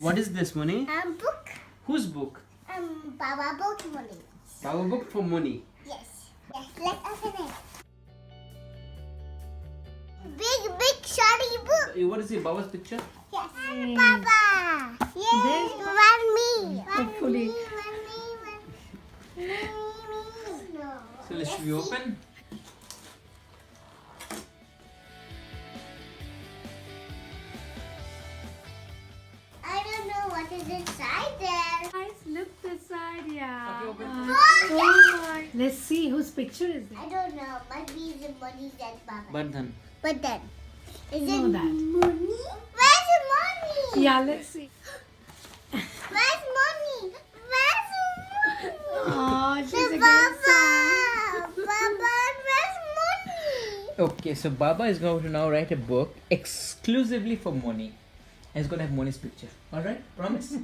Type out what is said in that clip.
What is this, Moni? Book. Whose book? Baba book money. Our book for Moni. Yes. Yes. Let's open it. Big shiny book. What is it? Baba's picture? Yes. Baba. Yes. One me. Hopefully. One me. No. So let's we open. I don't know what is inside there. Guys, look this side, yeah. Okay, open. Oh my. Let's see whose picture is I it. don't know. Might be the money that Baba. Bandhan. But then, is Know it that. money? Where's the money? Yeah, let's see. Where's money? Where's the money? Oh, she's The again Baba. Baba, where's money? Okay, so Baba is going to now write a book exclusively for Moni. And it's going to have Moni's picture. Alright? Promise?